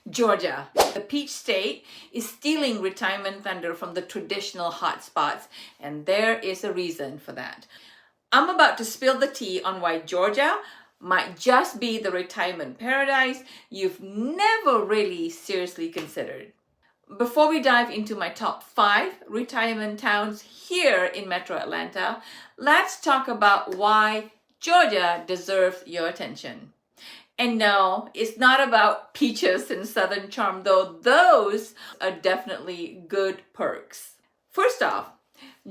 Georgia, the Peach State, is stealing retirement thunder from the traditional hotspots, and there is a reason for that. I'm about to spill the tea on why Georgia might just be the retirement paradise you've never really seriously considered. Before we dive into my top 5 retirement towns here in Metro Atlanta, let's talk about why Georgia deserves your attention. And no, it's not about peaches and southern charm, though those are definitely good perks. First off,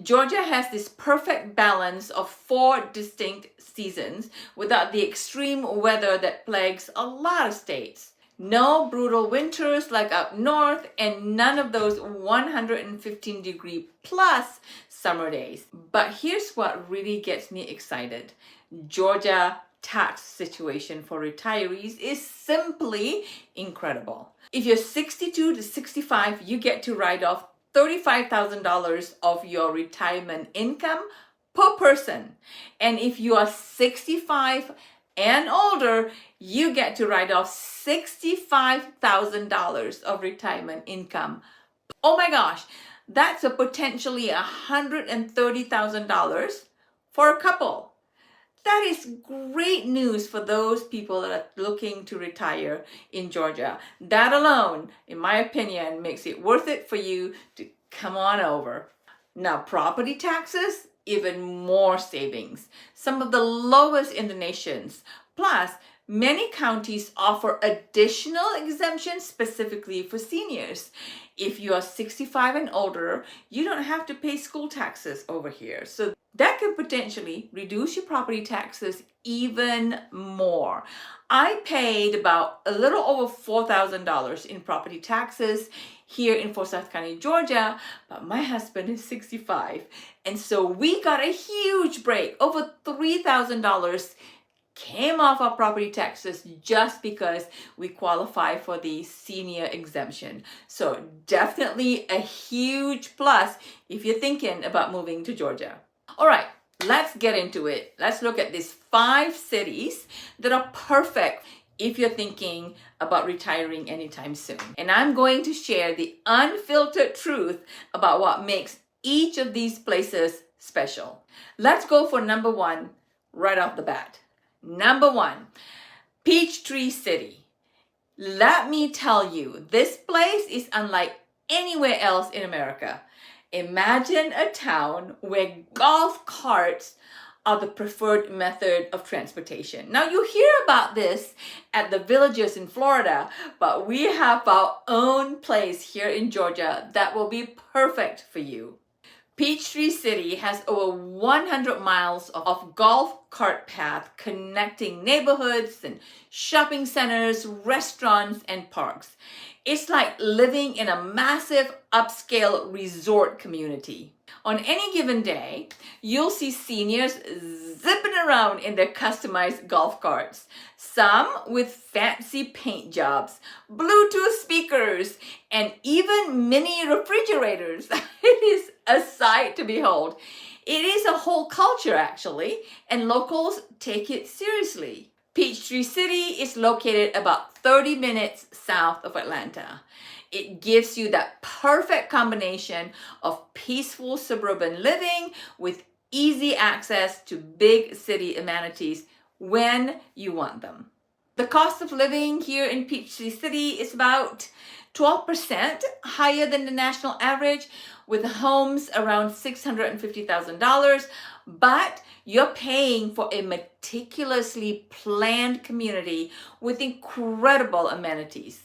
Georgia has this perfect balance of 4 distinct seasons without the extreme weather that plagues a lot of states. No brutal winters like up north, and none of those 115-degree plus summer days. But here's what really gets me excited. Georgia tax situation for retirees is simply incredible. If you're 62 to 65, you get to write off $35,000 of your retirement income per person. And if you are 65 and older, you get to write off $65,000 of retirement income. Oh my gosh, that's a potentially $130,000 for a couple. That is great news for those people that are looking to retire in Georgia. That alone, in my opinion, makes it worth it for you to come on over. Now, property taxes, even more savings. Some of the lowest in the nation. Plus, many counties offer additional exemptions specifically for seniors. If you are 65 and older, you don't have to pay school taxes over here. So that could potentially reduce your property taxes even more. I paid about a little over $4,000 in property taxes here in Forsyth County, Georgia, but my husband is 65. And so we got a huge break. Over $3,000 came off our property taxes just because we qualify for the senior exemption. So definitely a huge plus if you're thinking about moving to Georgia. All right, let's get into it. Let's look at these 5 cities that are perfect if you're thinking about retiring anytime soon. And I'm going to share the unfiltered truth about what makes each of these places special. Let's go for number 1 right off the bat. Number 1, Peachtree City. Let me tell you, this place is unlike anywhere else in America. Imagine a town where golf carts are the preferred method of transportation. Now, you hear about this at the villages in Florida, but we have our own place here in Georgia that will be perfect for you. Peachtree City has over 100 miles of golf cart path connecting neighborhoods and shopping centers, restaurants, and parks. It's like living in a massive upscale resort community. On any given day, you'll see seniors zipping around in their customized golf carts. Some with fancy paint jobs, Bluetooth speakers, and even mini refrigerators. It is a sight to behold. It is a whole culture, actually, and locals take it seriously. Peachtree City is located about 30 minutes south of Atlanta. It gives you that perfect combination of peaceful suburban living with easy access to big city amenities when you want them. The cost of living here in Peachtree City is about 12% higher than the national average, with homes around $650,000, but you're paying for a meticulously planned community with incredible amenities.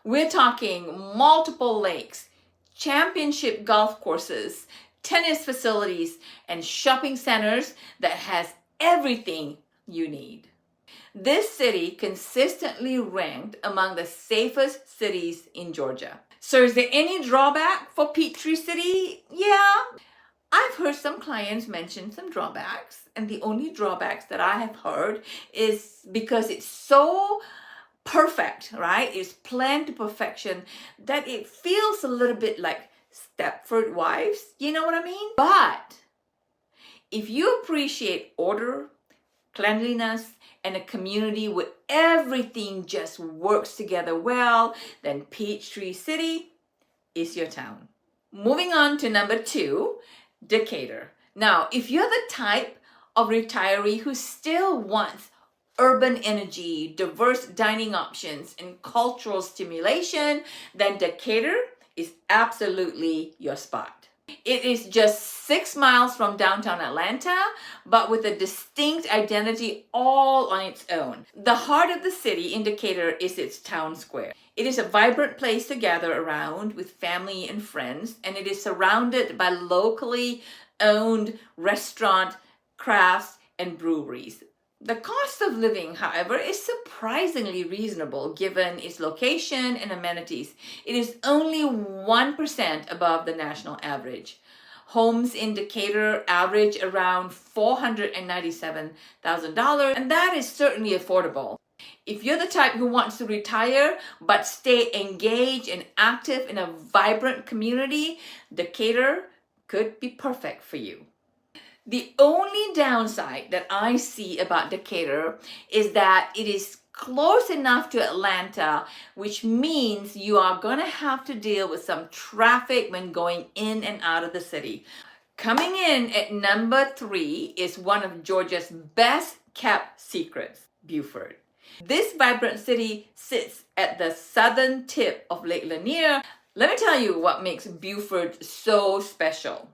We're talking multiple lakes, championship golf courses, tennis facilities, and shopping centers that has everything you need. This city consistently ranked among the safest cities in Georgia. So is there any drawback for Peachtree City? Yeah, I've heard some clients mention some drawbacks, and the only drawbacks that I have heard is because it's so perfect, right? It's planned to perfection that it feels a little bit like Stepford Wives. You know what I mean? But if you appreciate order, cleanliness, and a community with everything just works together well, then Peachtree City is your town. Moving on to number 2, Decatur. Now, if you're the type of retiree who still wants urban energy, diverse dining options, and cultural stimulation, then Decatur is absolutely your spot. It is just 6 miles from downtown Atlanta, but with a distinct identity all on its own. The heart of the city in Decatur is its town square. It is a vibrant place to gather around with family and friends, and it is surrounded by locally owned restaurants, crafts, and breweries. The cost of living, however, is surprisingly reasonable given its location and amenities. It is only 1% above the national average. Homes in Decatur average around $497,000, and that is certainly affordable. If you're the type who wants to retire but stay engaged and active in a vibrant community, Decatur could be perfect for you. The only downside that I see about Decatur is that it is close enough to Atlanta, which means you are going to have to deal with some traffic when going in and out of the city. Coming in at number 3 is one of Georgia's best kept secrets, Buford. This vibrant city sits at the southern tip of Lake Lanier. Let me tell you what makes Buford so special.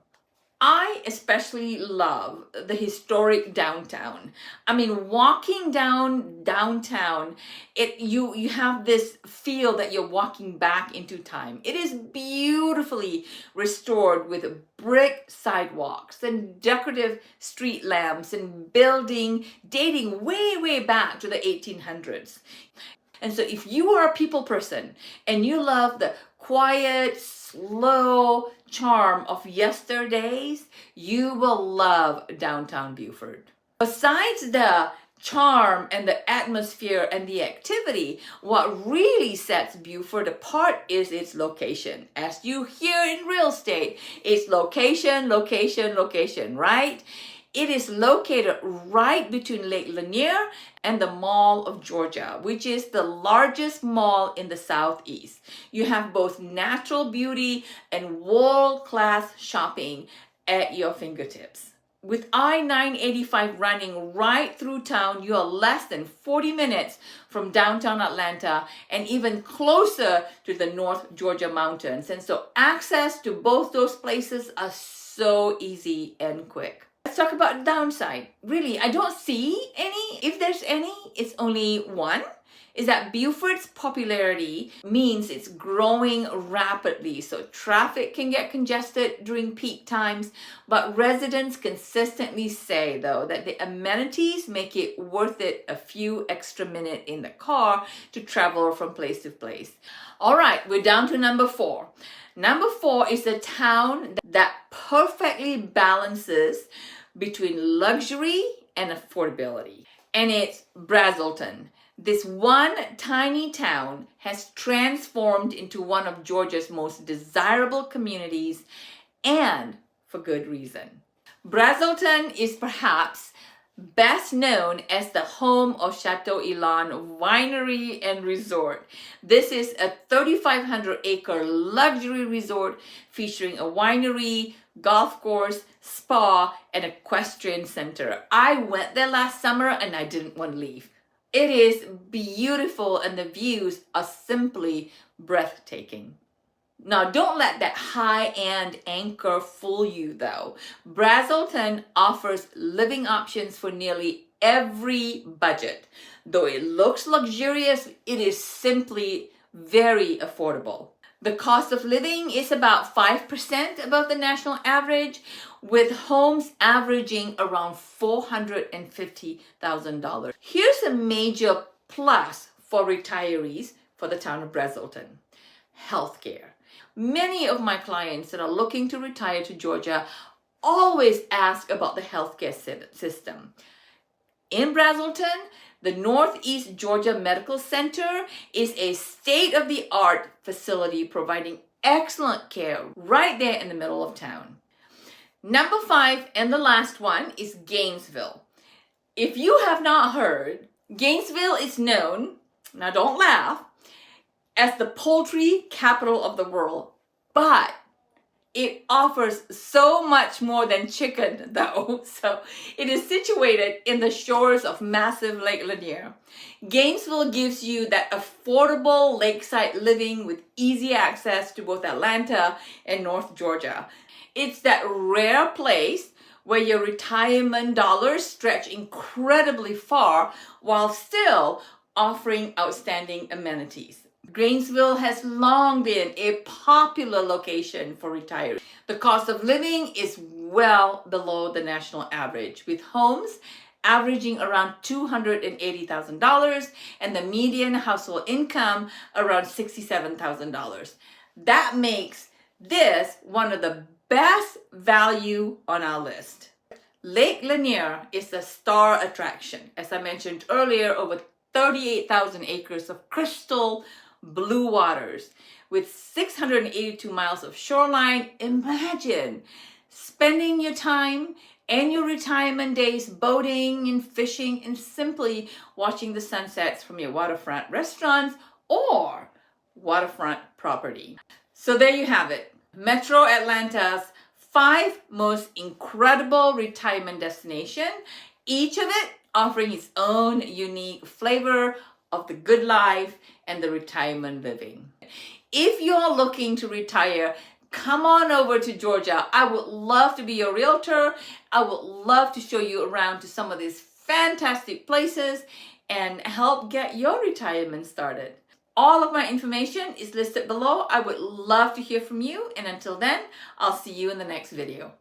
I especially love the historic downtown. I mean, walking downtown, you have this feel that you're walking back into time. It is beautifully restored with brick sidewalks and decorative street lamps and building dating way back to the 1800s. And so if you are a people person and you love the quiet, slow charm of yesterdays, you will love downtown Buford. Besides the charm and the atmosphere and the activity, what really sets Buford apart is its location. As you hear in real estate, it's location, right? It is located right between Lake Lanier and the Mall of Georgia, which is the largest mall in the Southeast. You have both natural beauty and world-class shopping at your fingertips. With I-985 running right through town, you are less than 40 minutes from downtown Atlanta and even closer to the North Georgia mountains. And so access to both those places are so easy and quick. Let's talk about downside. Really, I don't see any. If there's any, it's only one. Is that Buford's popularity means it's growing rapidly. So traffic can get congested during peak times, but residents consistently say though that the amenities make it worth it a few extra minutes in the car to travel from place to place. All right, we're down to number 4. Number 4 is a town that perfectly balances between luxury and affordability. And it's Braselton. This one tiny town has transformed into one of Georgia's most desirable communities, and for good reason. Braselton is perhaps best known as the home of Chateau Elan Winery and Resort. This is a 3,500-acre luxury resort featuring a winery, golf course, spa, and equestrian center. I went there last summer and I didn't want to leave. It is beautiful and the views are simply breathtaking. Now, don't let that high-end anchor fool you though. Braselton offers living options for nearly every budget. Though it looks luxurious, it is simply very affordable. The cost of living is about 5% above the national average, with homes averaging around $450,000. Here's a major plus for retirees for the town of Braselton: healthcare. Many of my clients that are looking to retire to Georgia always ask about the healthcare system. In Braselton, the Northeast Georgia Medical Center is a state-of-the-art facility providing excellent care right there in the middle of town. Number 5 and the last one is Gainesville. If you have not heard Gainesville is known, now don't laugh, as the poultry capital of the world, but it offers so much more than chicken though. So it is situated in the shores of massive Lake Lanier. Gainesville gives you that affordable lakeside living with easy access to both Atlanta and North Georgia. It's that rare place where your retirement dollars stretch incredibly far while still offering outstanding amenities. Gainesville has long been a popular location for retirees. The cost of living is well below the national average, with homes averaging around $280,000 and the median household income around $67,000. That makes this one of the best value on our list. Lake Lanier is a star attraction. As I mentioned earlier, over 38,000 acres of crystal blue waters with 682 miles of shoreline. Imagine spending your time and your retirement days boating and fishing and simply watching the sunsets from your waterfront restaurants or waterfront property. So there you have it. Metro Atlanta's 5 most incredible retirement destinations, each of it offering its own unique flavor of the good life and the retirement living. If you're looking to retire, come on over to Georgia. I would love to be your realtor. I would love to show you around to some of these fantastic places and help get your retirement started. All of my information is listed below. I would love to hear from you. And until then, I'll see you in the next video.